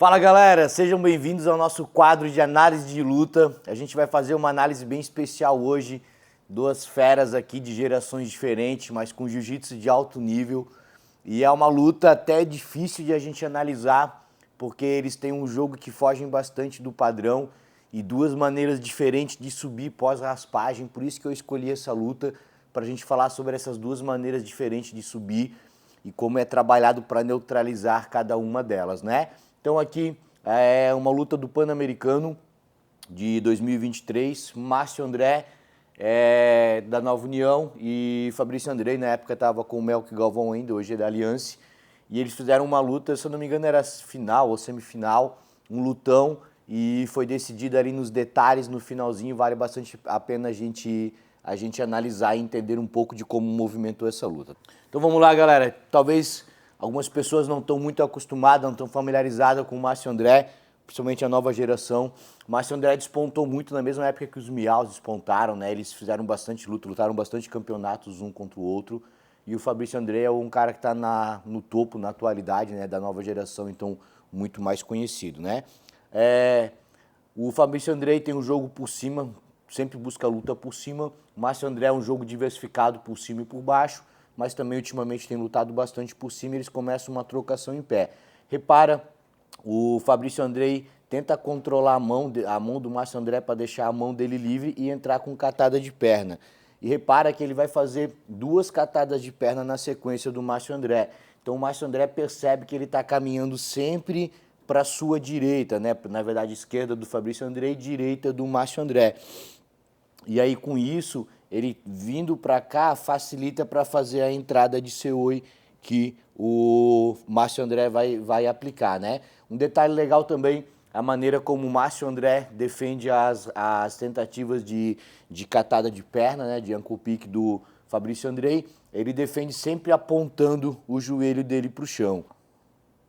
Fala galera, sejam bem-vindos ao nosso quadro de análise de luta. A gente vai fazer uma análise bem especial hoje, duas feras aqui de gerações diferentes, mas com jiu-jitsu de alto nível. E é uma luta até difícil de a gente analisar, porque eles têm um jogo que fogem bastante do padrão e duas maneiras diferentes de subir pós-raspagem. Por isso que eu escolhi essa luta, para a gente falar sobre essas duas maneiras diferentes de subir e como é trabalhado para neutralizar cada uma delas, né? Então aqui é uma luta do Pan-Americano de 2023, Márcio André da Nova União e Fabrício Andrei, na época estava com o Melk Galvão ainda, hoje é da Aliança, e eles fizeram uma luta, se eu não me engano era final ou semifinal, um lutão, e foi decidido ali nos detalhes, no finalzinho, vale bastante a pena a gente analisar e entender um pouco de como movimentou essa luta. Então vamos lá, galera, talvez algumas pessoas não estão muito acostumadas, não estão familiarizadas com o Márcio André, principalmente a nova geração. O Márcio André despontou muito na mesma época que os Miaus despontaram, né? Eles fizeram bastante luta, lutaram bastante campeonatos um contra o outro. E o Fabrício André é um cara que está no topo, na atualidade, né, da nova geração, então muito mais conhecido, né? O Fabrício André tem um jogo por cima, sempre busca luta por cima. O Márcio André é um jogo diversificado por cima e por baixo, mas também ultimamente tem lutado bastante por cima e eles começam uma trocação em pé. Repara, o Fabrício Andrei tenta controlar a mão do Márcio André para deixar a mão dele livre e entrar com catada de perna. E repara que ele vai fazer duas catadas de perna na sequência do Márcio André. Então o Márcio André percebe que ele está caminhando sempre para a sua direita, né? Na verdade, esquerda do Fabrício Andrei, direita do Márcio André. E aí com isso, ele vindo para cá facilita para fazer a entrada de Seoi que o Márcio André vai aplicar, né? Um detalhe legal também, a maneira como o Márcio André defende as tentativas de catada de perna, né, de ankle pick do Fabrício Andrei, ele defende sempre apontando o joelho dele para o chão.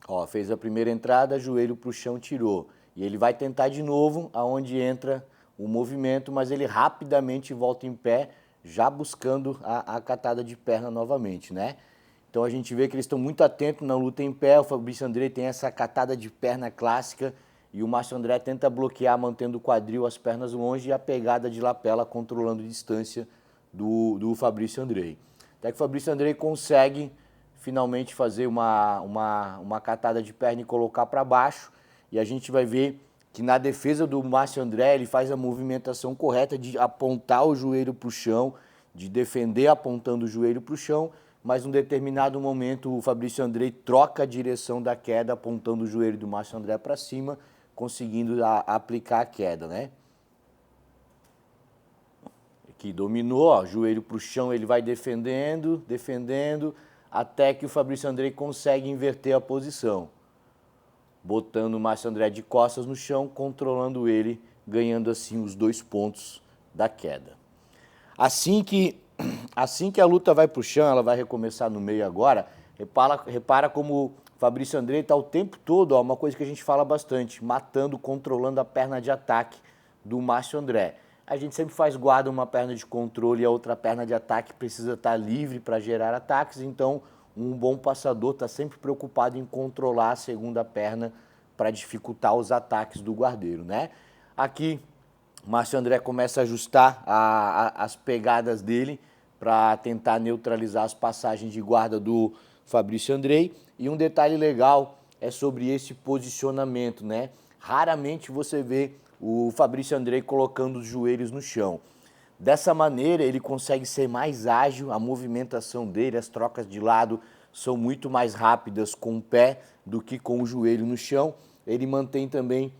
Ó, fez a primeira entrada, joelho para o chão, tirou. E ele vai tentar de novo, aonde entra o movimento, mas ele rapidamente volta em pé, já buscando a catada de perna novamente, né? Então a gente vê que eles estão muito atentos na luta em pé, o Fabrício André tem essa catada de perna clássica e o Márcio André tenta bloquear, mantendo o quadril, as pernas longe e a pegada de lapela, controlando a distância do Fabrício André. Até que o Fabrício André consegue finalmente fazer uma catada de perna e colocar para baixo, e a gente vai ver que na defesa do Márcio André ele faz a movimentação correta de apontar o joelho para o chão, de defender apontando o joelho para o chão, mas em um determinado momento o Fabrício André troca a direção da queda, apontando o joelho do Márcio André para cima, conseguindo aplicar a queda, né? Aqui dominou, ó, joelho para o chão, ele vai defendendo, até que o Fabrício André consegue inverter a posição, botando o Márcio André de costas no chão, controlando ele, ganhando assim os 2 pontos da queda. Assim que a luta vai para o chão, ela vai recomeçar no meio agora, repara como o Fabrício André está o tempo todo, ó, uma coisa que a gente fala bastante, matando, controlando a perna de ataque do Márcio André. A gente sempre faz guarda uma perna de controle e a outra perna de ataque precisa estar livre para gerar ataques, então um bom passador está sempre preocupado em controlar a segunda perna para dificultar os ataques do guardeiro, né? Aqui, o Márcio André começa a ajustar as pegadas dele para tentar neutralizar as passagens de guarda do Fabrício Andrei. E um detalhe legal é sobre esse posicionamento, né? Raramente você vê o Fabrício Andrei colocando os joelhos no chão. Dessa maneira, ele consegue ser mais ágil, a movimentação dele, as trocas de lado são muito mais rápidas com o pé do que com o joelho no chão. Ele mantém também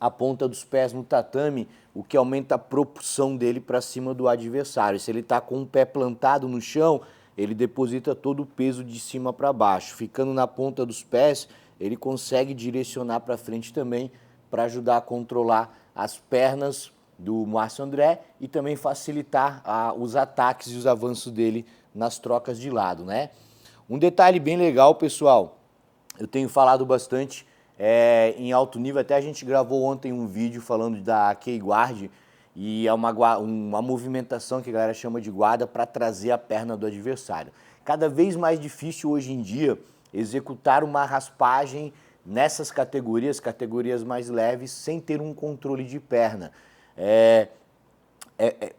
a ponta dos pés no tatame, o que aumenta a propulsão dele para cima do adversário. Se ele está com o pé plantado no chão, ele deposita todo o peso de cima para baixo. Ficando na ponta dos pés, ele consegue direcionar para frente também para ajudar a controlar as pernas do Márcio André e também facilitar os ataques e os avanços dele nas trocas de lado, né? Um detalhe bem legal, pessoal, eu tenho falado bastante em alto nível, até a gente gravou ontem um vídeo falando da K-Guard e é uma movimentação que a galera chama de guarda para trazer a perna do adversário. Cada vez mais difícil hoje em dia executar uma raspagem nessas categorias mais leves, sem ter um controle de perna.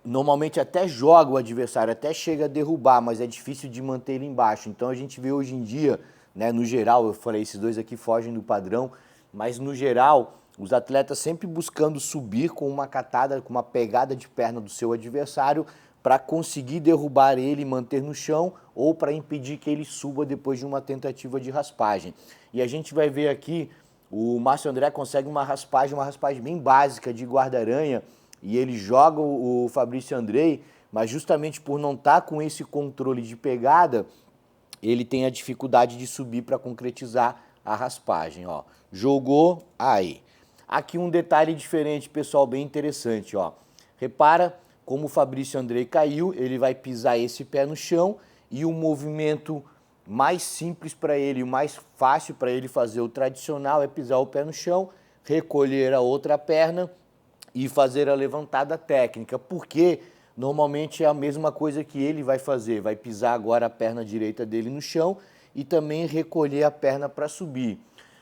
Normalmente até joga o adversário, até chega a derrubar, mas é difícil de manter ele embaixo. Então a gente vê hoje em dia, né, no geral, eu falei, esses dois aqui fogem do padrão, mas no geral, os atletas sempre buscando subir com uma catada, com uma pegada de perna do seu adversário para conseguir derrubar ele e manter no chão ou para impedir que ele suba depois de uma tentativa de raspagem. E a gente vai ver aqui, o Márcio André consegue uma raspagem bem básica de guarda-aranha e ele joga o Fabrício Andrei, mas justamente por não estar com esse controle de pegada, ele tem a dificuldade de subir para concretizar a raspagem, ó. Jogou, aí. Aqui um detalhe diferente, pessoal, bem interessante, ó. Repara como o Fabrício Andrei caiu, ele vai pisar esse pé no chão e o movimento mais simples para ele, o mais fácil para ele fazer o tradicional é pisar o pé no chão, recolher a outra perna e fazer a levantada técnica, porque normalmente é a mesma coisa que ele vai fazer, vai pisar agora a perna direita dele no chão e também recolher a perna para subir.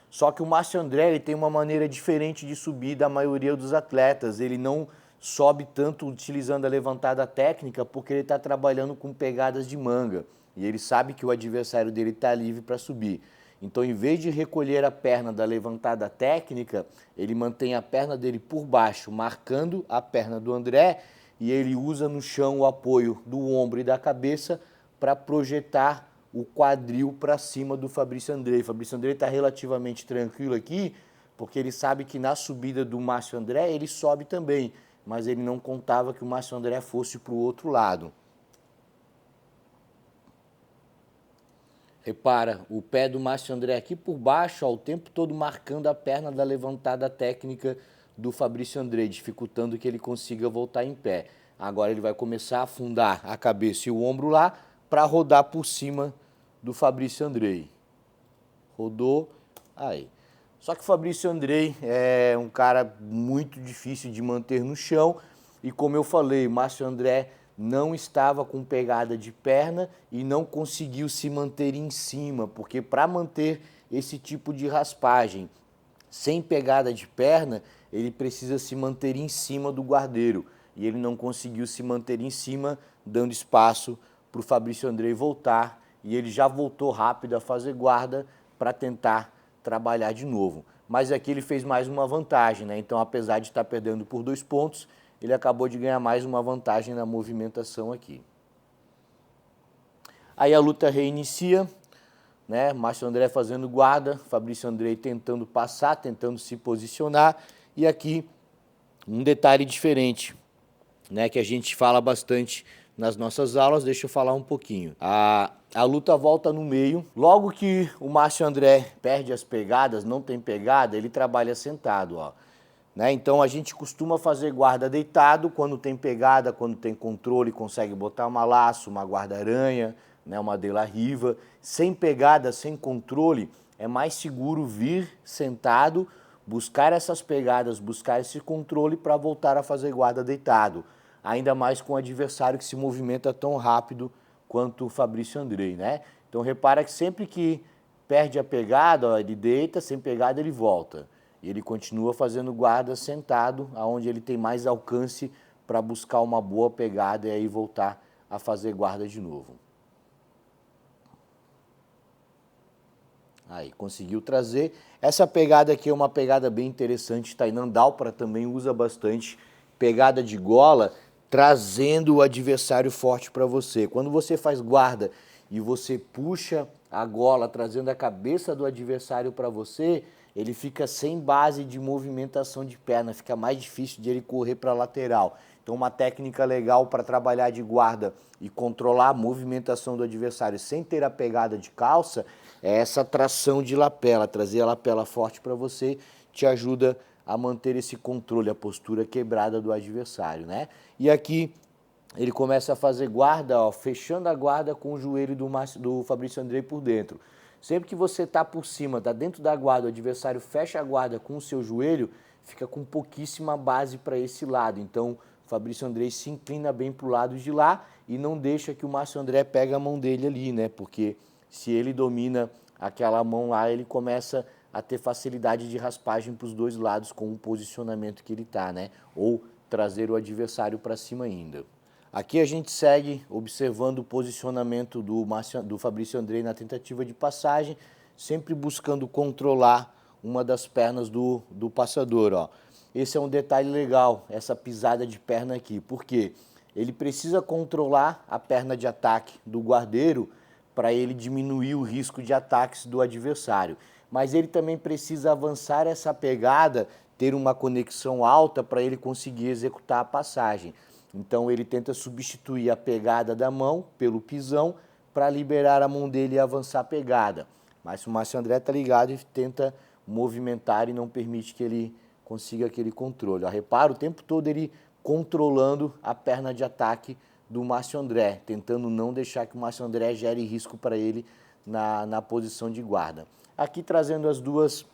Só que o Márcio André ele tem uma maneira diferente de subir da maioria dos atletas, ele não sobe tanto utilizando a levantada técnica porque ele está trabalhando com pegadas de manga e ele sabe que o adversário dele está livre para subir. Então, em vez de recolher a perna da levantada técnica, ele mantém a perna dele por baixo, marcando a perna do André, e ele usa no chão o apoio do ombro e da cabeça para projetar o quadril para cima do Fabrício Andrei. O Fabrício Andrei está relativamente tranquilo aqui, porque ele sabe que na subida do Márcio André ele sobe também, mas ele não contava que o Márcio André fosse para o outro lado. Repara, o pé do Márcio André aqui por baixo, ó, o tempo todo marcando a perna da levantada técnica do Fabrício Andrei, dificultando que ele consiga voltar em pé. Agora ele vai começar a afundar a cabeça e o ombro lá para rodar por cima do Fabrício Andrei. Rodou, aí. Só que o Fabrício Andrei é um cara muito difícil de manter no chão e como eu falei, o Márcio André não estava com pegada de perna e não conseguiu se manter em cima, porque para manter esse tipo de raspagem sem pegada de perna, ele precisa se manter em cima do guardeiro e ele não conseguiu se manter em cima, dando espaço para o Fabrício Andrei voltar e ele já voltou rápido a fazer guarda para tentar trabalhar de novo. Mas aqui ele fez mais uma vantagem, né? Então apesar de estar perdendo por 2 pontos, ele acabou de ganhar mais uma vantagem na movimentação aqui. Aí a luta reinicia, né? Márcio André fazendo guarda, Fabrício Andrei tentando passar, tentando se posicionar. E aqui um detalhe diferente, né? Que a gente fala bastante nas nossas aulas, deixa eu falar um pouquinho. A luta volta no meio. Logo que o Márcio André perde as pegadas, não tem pegada, ele trabalha sentado, ó. Né? Então a gente costuma fazer guarda deitado, quando tem pegada, quando tem controle, consegue botar uma laço, uma guarda-aranha, né? Uma de la riva. Sem pegada, sem controle, é mais seguro vir sentado, buscar essas pegadas, buscar esse controle para voltar a fazer guarda deitado. Ainda mais com o adversário que se movimenta tão rápido quanto o Fabrício Andrei, né? Então repara que sempre que perde a pegada, ó, ele deita, sem pegada ele volta. E ele continua fazendo guarda sentado, aonde ele tem mais alcance para buscar uma boa pegada e aí voltar a fazer guarda de novo. Aí, conseguiu trazer. Essa pegada aqui é uma pegada bem interessante, Tainan Dalpra também usa bastante. Pegada de gola, trazendo o adversário forte para você. Quando você faz guarda e você puxa a gola, trazendo a cabeça do adversário para você, ele fica sem base de movimentação de perna, fica mais difícil de ele correr para a lateral. Então uma técnica legal para trabalhar de guarda e controlar a movimentação do adversário sem ter a pegada de calça é essa tração de lapela, trazer a lapela forte para você, te ajuda a manter esse controle, a postura quebrada do adversário, né? E aqui ele começa a fazer guarda, ó, fechando a guarda com o joelho do Fabrício Andrei por dentro. Sempre que você está por cima, está dentro da guarda, o adversário fecha a guarda com o seu joelho, fica com pouquíssima base para esse lado. Então, o Fabrício Andrei se inclina bem para o lado de lá e não deixa que o Márcio André pegue a mão dele ali, né? Porque se ele domina aquela mão lá, ele começa a ter facilidade de raspagem para os dois lados com o posicionamento que ele está, né? Ou trazer o adversário para cima ainda. Aqui a gente segue observando o posicionamento do Fabrício Andrei na tentativa de passagem, sempre buscando controlar uma das pernas do passador, ó. Esse é um detalhe legal, essa pisada de perna aqui, porque ele precisa controlar a perna de ataque do guardeiro para ele diminuir o risco de ataques do adversário. Mas ele também precisa avançar essa pegada, ter uma conexão alta para ele conseguir executar a passagem. Então ele tenta substituir a pegada da mão pelo pisão para liberar a mão dele e avançar a pegada. Mas o Márcio André está ligado e tenta movimentar e não permite que ele consiga aquele controle. Repara o tempo todo ele controlando a perna de ataque do Márcio André, tentando não deixar que o Márcio André gere risco para ele na posição de guarda. Aqui trazendo as duas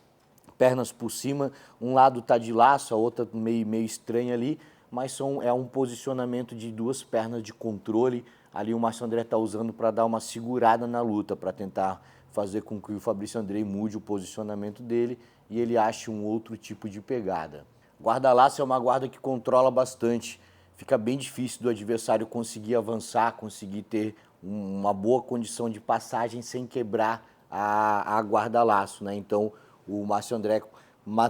pernas por cima, um lado está de laço, a outra meio estranha ali, mas é um posicionamento de duas pernas de controle. Ali o Márcio André está usando para dar uma segurada na luta, para tentar fazer com que o Fabrício Andrei mude o posicionamento dele e ele ache um outro tipo de pegada. Guarda-laço é uma guarda que controla bastante, fica bem difícil do adversário conseguir avançar, conseguir ter uma boa condição de passagem sem quebrar a guarda-laço, né? Então o Márcio André,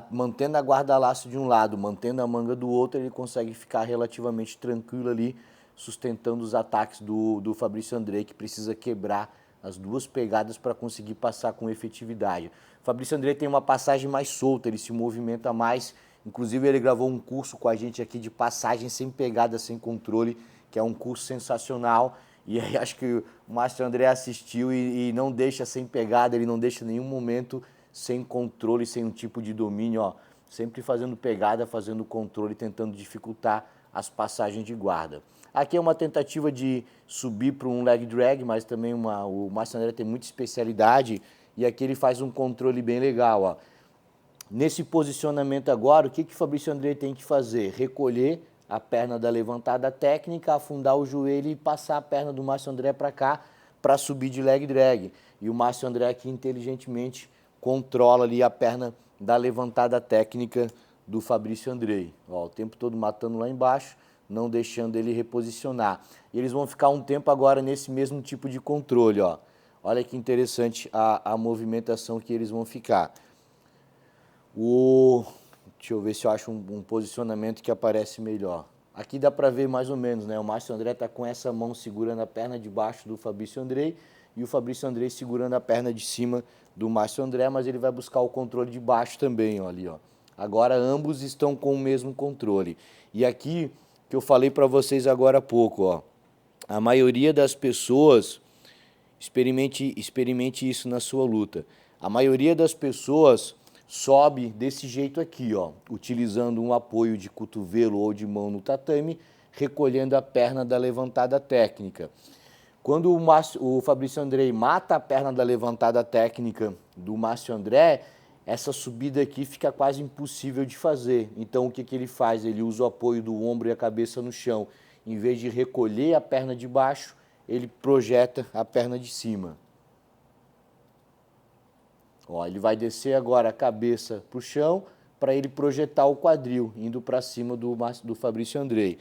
mantendo a guarda-laço de um lado, mantendo a manga do outro, ele consegue ficar relativamente tranquilo ali, sustentando os ataques do Fabrício Andrei, que precisa quebrar as duas pegadas para conseguir passar com efetividade. O Fabrício Andrei tem uma passagem mais solta, ele se movimenta mais, inclusive ele gravou um curso com a gente aqui de passagem sem pegada, sem controle, que é um curso sensacional, e aí acho que o Márcio André assistiu e não deixa sem pegada, ele não deixa nenhum momento sem controle, sem um tipo de domínio, ó, sempre fazendo pegada, fazendo controle, tentando dificultar as passagens de guarda. Aqui é uma tentativa de subir para um leg drag, mas também o Márcio André tem muita especialidade e aqui ele faz um controle bem legal, ó. Nesse posicionamento agora, o que o Fabrício Andrei tem que fazer? Recolher a perna da levantada técnica, afundar o joelho e passar a perna do Márcio André para cá para subir de leg drag. E o Márcio André aqui inteligentemente controla ali a perna da levantada técnica do Fabrício Andrei. Ó, o tempo todo matando lá embaixo, não deixando ele reposicionar. E eles vão ficar um tempo agora nesse mesmo tipo de controle, ó. Olha que interessante a movimentação que eles vão ficar. Deixa eu ver se eu acho um posicionamento que aparece melhor. Aqui dá para ver mais ou menos, né? O Márcio André está com essa mão segurando a perna de baixo do Fabrício Andrei e o Fabrício Andrei segurando a perna de cima do Márcio André, mas ele vai buscar o controle de baixo também, ó, ali, ó. Agora ambos estão com o mesmo controle. E aqui que eu falei para vocês agora há pouco, ó. A maioria das pessoas, experimente isso na sua luta. A maioria das pessoas sobe desse jeito aqui, ó, utilizando um apoio de cotovelo ou de mão no tatame, recolhendo a perna da levantada técnica. Quando o Fabrício Andrei mata a perna da levantada técnica do Márcio André, essa subida aqui fica quase impossível de fazer. Então o que ele faz? Ele usa o apoio do ombro e a cabeça no chão. Em vez de recolher a perna de baixo, ele projeta a perna de cima. Ó, ele vai descer agora a cabeça para o chão para ele projetar o quadril, indo para cima do Fabrício Andrei.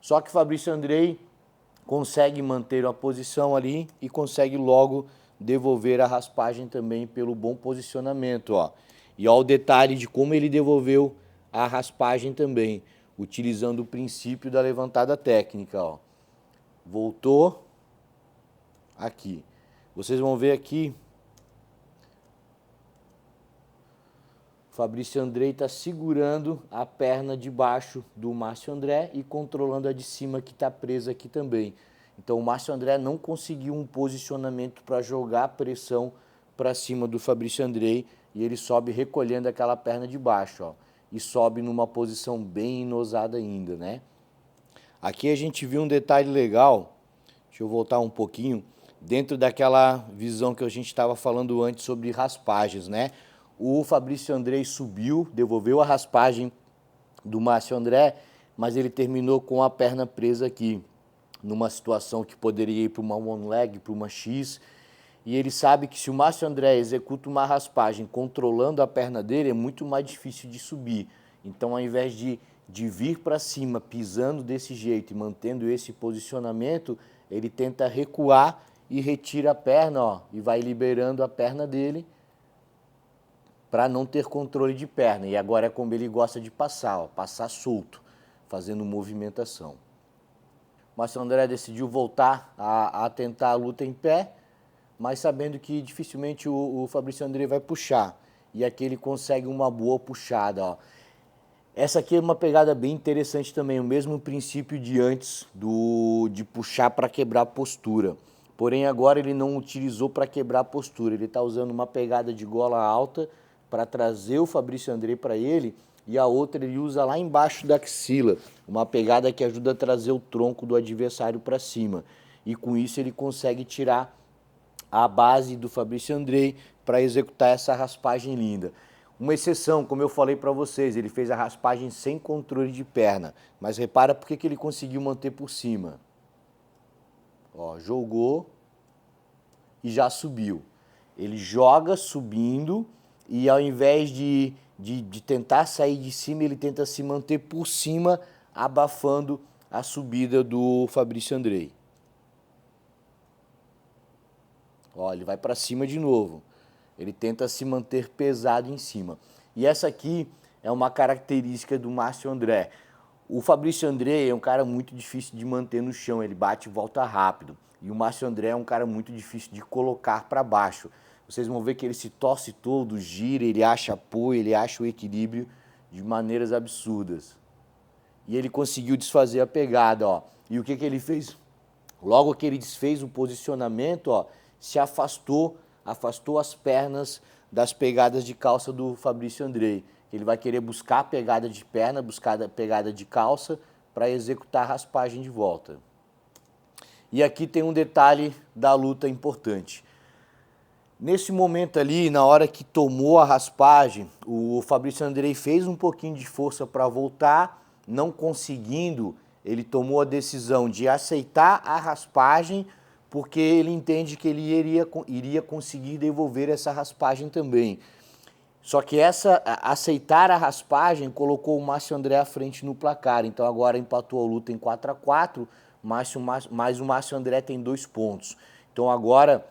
Só que o Fabrício Andrei consegue manter a posição ali e consegue logo devolver a raspagem também pelo bom posicionamento, ó. E ó o detalhe de como ele devolveu a raspagem também, utilizando o princípio da levantada técnica, ó. Voltou aqui. Vocês vão ver aqui, o Fabrício Andrei está segurando a perna de baixo do Márcio André e controlando a de cima que está presa aqui também. Então o Márcio André não conseguiu um posicionamento para jogar a pressão para cima do Fabrício Andrei e ele sobe recolhendo aquela perna de baixo, ó, e sobe numa posição bem inosada ainda, né? Aqui a gente viu um detalhe legal, deixa eu voltar um pouquinho, dentro daquela visão que a gente estava falando antes sobre raspagens, né? O Fabrício Andrei subiu, devolveu a raspagem do Márcio André, mas ele terminou com a perna presa aqui, numa situação que poderia ir para uma one leg, para uma X, e ele sabe que se o Márcio André executa uma raspagem controlando a perna dele, é muito mais difícil de subir. Então, ao invés de vir para cima pisando desse jeito e mantendo esse posicionamento, ele tenta recuar e retira a perna, ó, e vai liberando a perna dele para não ter controle de perna. E agora é como ele gosta de passar, ó, passar solto, fazendo movimentação. Márcio André decidiu voltar a tentar a luta em pé, mas sabendo que dificilmente o Fabrício André vai puxar. E aqui ele consegue uma boa puxada, ó. Essa aqui é uma pegada bem interessante também, o mesmo princípio de antes de puxar para quebrar a postura. Porém, agora ele não utilizou para quebrar a postura, ele está usando uma pegada de gola alta para trazer o Fabrício André para ele, e a outra ele usa lá embaixo da axila, uma pegada que ajuda a trazer o tronco do adversário para cima. E com isso ele consegue tirar a base do Fabrício André para executar essa raspagem linda. Uma exceção, como eu falei para vocês, ele fez a raspagem sem controle de perna, mas repara porque que ele conseguiu manter por cima. Ó, jogou e já subiu. Ele joga subindo e ao invés de tentar sair de cima, ele tenta se manter por cima, abafando a subida do Fabrício André. Ó, ele vai para cima de novo. Ele tenta se manter pesado em cima. E essa aqui é uma característica do Márcio André. O Fabrício André é um cara muito difícil de manter no chão, ele bate e volta rápido. E o Márcio André é um cara muito difícil de colocar para baixo. Vocês vão ver que ele se torce todo, gira, ele acha apoio, ele acha o equilíbrio de maneiras absurdas. E ele conseguiu desfazer a pegada, ó. E o que ele fez? Logo que ele desfez o posicionamento, ó, se afastou as pernas das pegadas de calça do Fabrício André. Ele vai querer buscar a pegada de perna, buscar a pegada de calça para executar a raspagem de volta. E aqui tem um detalhe da luta importante. Nesse momento ali, na hora que tomou a raspagem, o Fabrício André fez um pouquinho de força para voltar, não conseguindo, ele tomou a decisão de aceitar a raspagem, porque ele entende que ele iria conseguir devolver essa raspagem também. Só que aceitar a raspagem colocou o Márcio André à frente no placar. Então agora empatou a luta em 4-4, mas o Márcio André tem 2 pontos. Então agora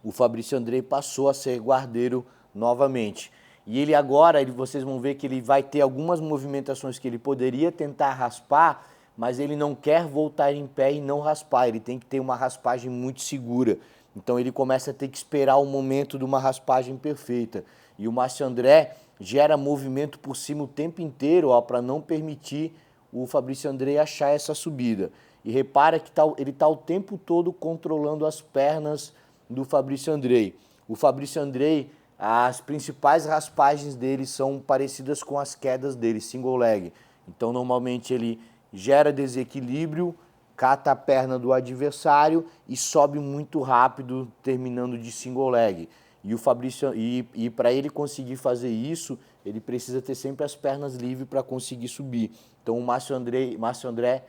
o Fabrício André passou a ser guardeiro novamente. E ele agora, vocês vão ver que ele vai ter algumas movimentações que ele poderia tentar raspar, mas ele não quer voltar em pé e não raspar, ele tem que ter uma raspagem muito segura. Então ele começa a ter que esperar o momento de uma raspagem perfeita. E o Márcio André gera movimento por cima o tempo inteiro, para não permitir o Fabrício André achar essa subida. E repara que ele está o tempo todo controlando as pernas do Fabrício André. O Fabrício André, as principais raspagens dele são parecidas com as quedas dele, single leg. Então normalmente ele gera desequilíbrio, cata a perna do adversário e sobe muito rápido, terminando de single leg. E o Fabrício, e para ele conseguir fazer isso, ele precisa ter sempre as pernas livres para conseguir subir. Então o Márcio André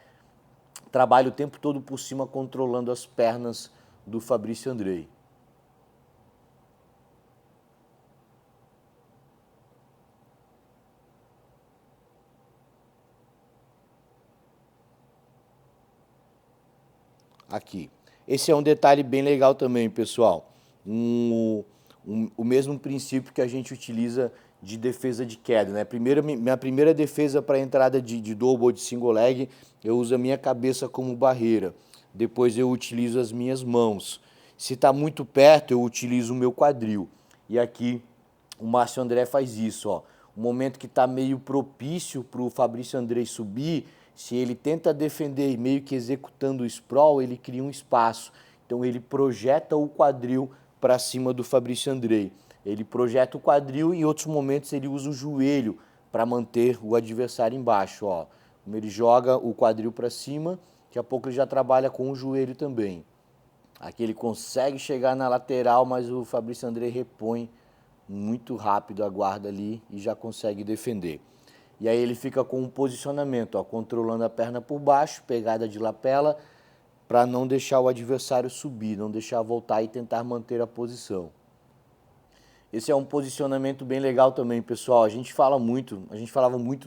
trabalha o tempo todo por cima, controlando as pernas do Fabrício André. Aqui. Esse é um detalhe bem legal também, pessoal. O mesmo princípio que a gente utiliza de defesa de queda, né? Minha primeira defesa para entrada de double ou de single leg, eu uso a minha cabeça como barreira. Depois eu utilizo as minhas mãos. Se está muito perto, eu utilizo o meu quadril. E aqui o Márcio André faz isso, ó. O momento que está meio propício para o Fabrício André subir, se ele tenta defender meio que executando o sprawl, ele cria um espaço. Então ele projeta o quadril para cima do Fabrício André. Ele projeta o quadril e em outros momentos ele usa o joelho para manter o adversário embaixo. Ó. Como ele joga o quadril para cima, daqui a pouco ele já trabalha com o joelho também. Aqui ele consegue chegar na lateral, mas o Fabrício André repõe muito rápido a guarda ali e já consegue defender. E aí ele fica com um posicionamento, ó, controlando a perna por baixo, pegada de lapela, para não deixar o adversário subir, não deixar voltar e tentar manter a posição. Esse é um posicionamento bem legal também, pessoal. A gente falava muito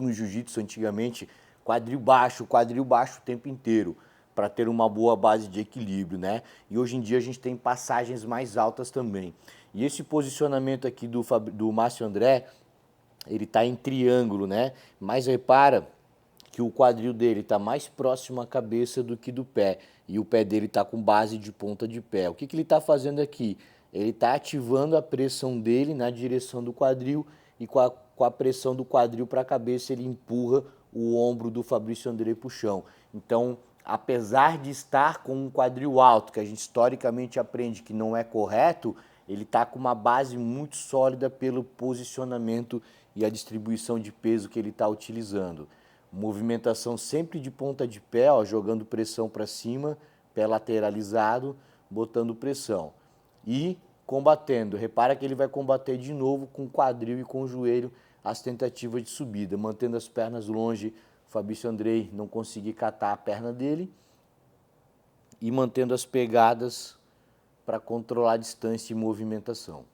no jiu-jitsu antigamente, quadril baixo o tempo inteiro, para ter uma boa base de equilíbrio, né? E hoje em dia a gente tem passagens mais altas também. E esse posicionamento aqui do Márcio André, ele tá em triângulo, né? Mas repara que o quadril dele está mais próximo à cabeça do que do pé, e o pé dele está com base de ponta de pé. O que ele está fazendo aqui? Ele está ativando a pressão dele na direção do quadril, e com a pressão do quadril para a cabeça ele empurra o ombro do Fabrício André para o chão. Então, apesar de estar com um quadril alto, que a gente historicamente aprende que não é correto, ele está com uma base muito sólida pelo posicionamento e a distribuição de peso que ele está utilizando. Movimentação sempre de ponta de pé, ó, jogando pressão para cima, pé lateralizado, botando pressão. E combatendo. Repara que ele vai combater de novo com o quadril e com o joelho as tentativas de subida, mantendo as pernas longe, o Fabrício André não conseguir catar a perna dele, e mantendo as pegadas para controlar a distância e movimentação.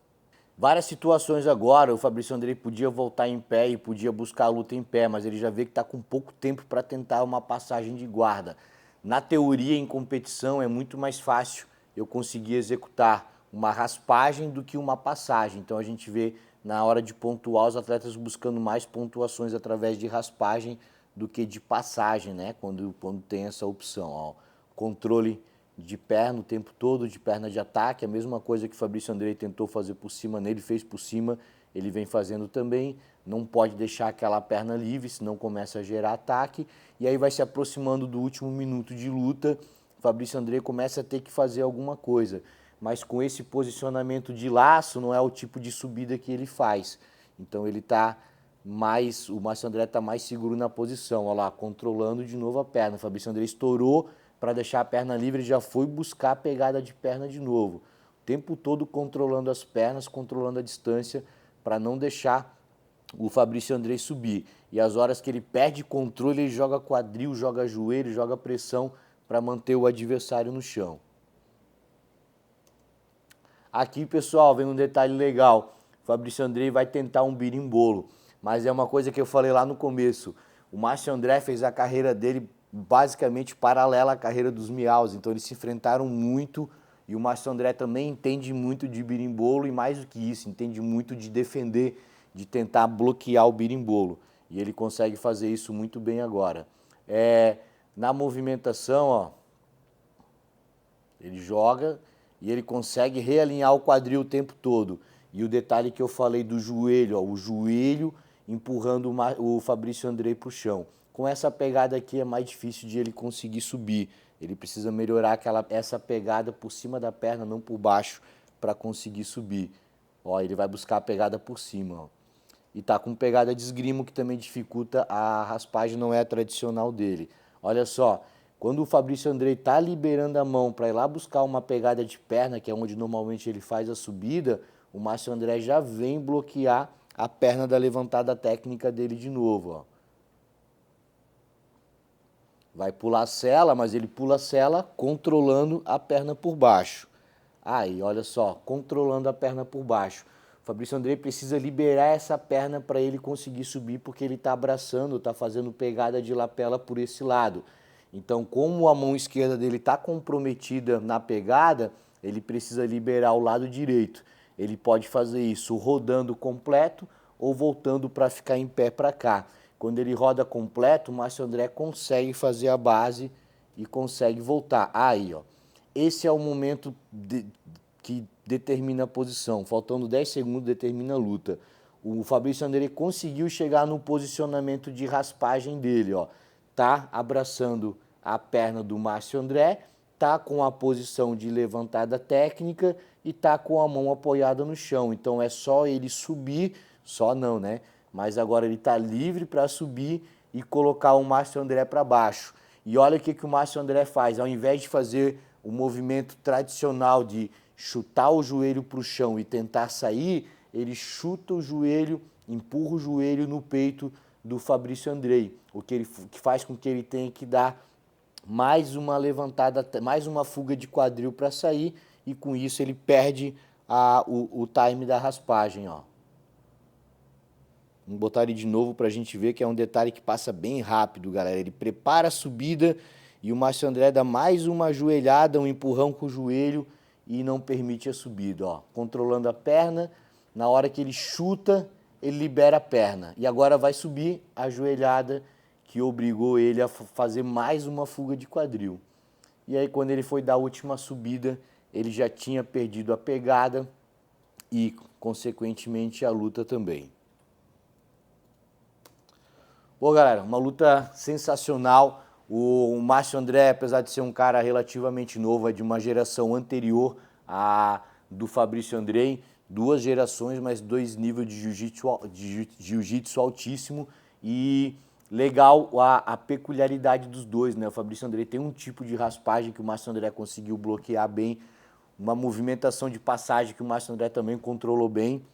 Várias situações agora, o Fabrício André podia voltar em pé e podia buscar a luta em pé, mas ele já vê que está com pouco tempo para tentar uma passagem de guarda. Na teoria, em competição, é muito mais fácil eu conseguir executar uma raspagem do que uma passagem. Então a gente vê na hora de pontuar os atletas buscando mais pontuações através de raspagem do que de passagem, né? Quando tem essa opção. Ó, controle de perna o tempo todo, de perna de ataque, a mesma coisa que o Fabrício André tentou fazer por cima nele, fez por cima, ele vem fazendo também, não pode deixar aquela perna livre, senão começa a gerar ataque, e aí vai se aproximando do último minuto de luta, o Fabrício André começa a ter que fazer alguma coisa, mas com esse posicionamento de laço não é o tipo de subida que ele faz, então ele está mais, o Márcio André está mais seguro na posição, olha lá, controlando de novo a perna, o Fabrício André estourou, para deixar a perna livre, já foi buscar a pegada de perna de novo. O tempo todo controlando as pernas, controlando a distância, para não deixar o Fabrício André subir. E as horas que ele perde controle, ele joga quadril, joga joelho, joga pressão para manter o adversário no chão. Aqui, pessoal, vem um detalhe legal. O Fabrício André vai tentar um birimbolo, mas é uma coisa que eu falei lá no começo. O Márcio André fez a carreira dele basicamente paralela à carreira dos Miaus, então eles se enfrentaram muito e o Márcio André também entende muito de birimbolo e mais do que isso, entende muito de defender, de tentar bloquear o birimbolo e ele consegue fazer isso muito bem agora. Na movimentação, ó, ele joga e ele consegue realinhar o quadril o tempo todo. E o detalhe que eu falei do joelho, ó, o joelho empurrando o Fabrício André para o chão. Com essa pegada aqui é mais difícil de ele conseguir subir. Ele precisa melhorar essa pegada por cima da perna, não por baixo, para conseguir subir. Ó, ele vai buscar a pegada por cima. Ó. E tá com pegada de esgrimo que também dificulta, a raspagem não é a tradicional dele. Olha só, quando o Fabrício André está liberando a mão para ir lá buscar uma pegada de perna, que é onde normalmente ele faz a subida, o Márcio André já vem bloquear a perna da levantada técnica dele de novo. Ó. Vai pular a sela, mas ele pula a sela controlando a perna por baixo. Aí, olha só, controlando a perna por baixo. O Fabrício André precisa liberar essa perna para ele conseguir subir, porque ele está abraçando, está fazendo pegada de lapela por esse lado. Então, como a mão esquerda dele está comprometida na pegada, ele precisa liberar o lado direito. Ele pode fazer isso rodando completo ou voltando para ficar em pé para cá. Quando ele roda completo, o Márcio André consegue fazer a base e consegue voltar. Aí, ó. Esse é o momento que determina a posição. Faltando 10 segundos, determina a luta. O Fabrício André conseguiu chegar no posicionamento de raspagem dele, ó. Tá abraçando a perna do Márcio André, tá com a posição de levantada técnica e tá com a mão apoiada no chão. Então é só ele subir, só não, né? Mas agora ele está livre para subir e colocar o Márcio André para baixo. E olha o que o Márcio André faz, ao invés de fazer o movimento tradicional de chutar o joelho para o chão e tentar sair, ele chuta o joelho, empurra o joelho no peito do Fabrício André, o que faz com que ele tenha que dar mais uma levantada, mais uma fuga de quadril para sair, e com isso ele perde o time da raspagem, ó. Vamos botar ele de novo para a gente ver que é um detalhe que passa bem rápido, galera. Ele prepara a subida e o Márcio André dá mais uma ajoelhada, um empurrão com o joelho e não permite a subida, ó. Controlando a perna, na hora que ele chuta, ele libera a perna. E agora vai subir a ajoelhada que obrigou ele a fazer mais uma fuga de quadril. E aí quando ele foi dar a última subida, ele já tinha perdido a pegada e, consequentemente, a luta também. Pô, galera, uma luta sensacional. O Márcio André, apesar de ser um cara relativamente novo, é de uma geração anterior à do Fabrício Andrei, 2 gerações, mas 2 níveis de jiu-jitsu altíssimo, e legal a peculiaridade dos dois, né? O Fabrício Andrei tem um tipo de raspagem que o Márcio André conseguiu bloquear bem, uma movimentação de passagem que o Márcio André também controlou bem,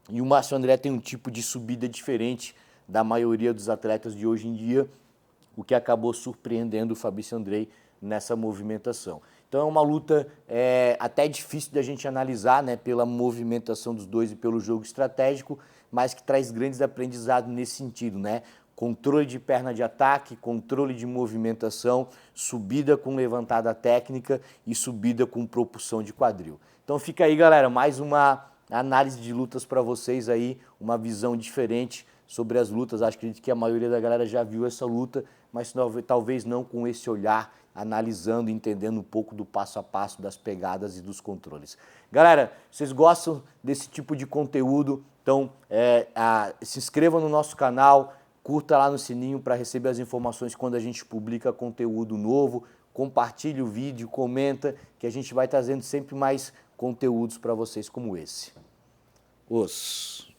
e o Márcio André tem um tipo de subida diferente da maioria dos atletas de hoje em dia, o que acabou surpreendendo o Fabrício Andrei nessa movimentação. Então é uma luta até difícil da gente analisar, né, pela movimentação dos dois e pelo jogo estratégico, mas que traz grandes aprendizados nesse sentido, né? Controle de perna de ataque, controle de movimentação, subida com levantada técnica e subida com propulsão de quadril. Então fica aí, galera, mais uma análise de lutas para vocês aí, uma visão diferente sobre as lutas. Acredito que a maioria da galera já viu essa luta, mas talvez não com esse olhar, analisando, entendendo um pouco do passo a passo, das pegadas e dos controles. Galera, vocês gostam desse tipo de conteúdo? Então se inscreva no nosso canal, curta lá no sininho para receber as informações quando a gente publica conteúdo novo, compartilhe o vídeo, comenta, que a gente vai trazendo sempre mais conteúdos para vocês como esse. Os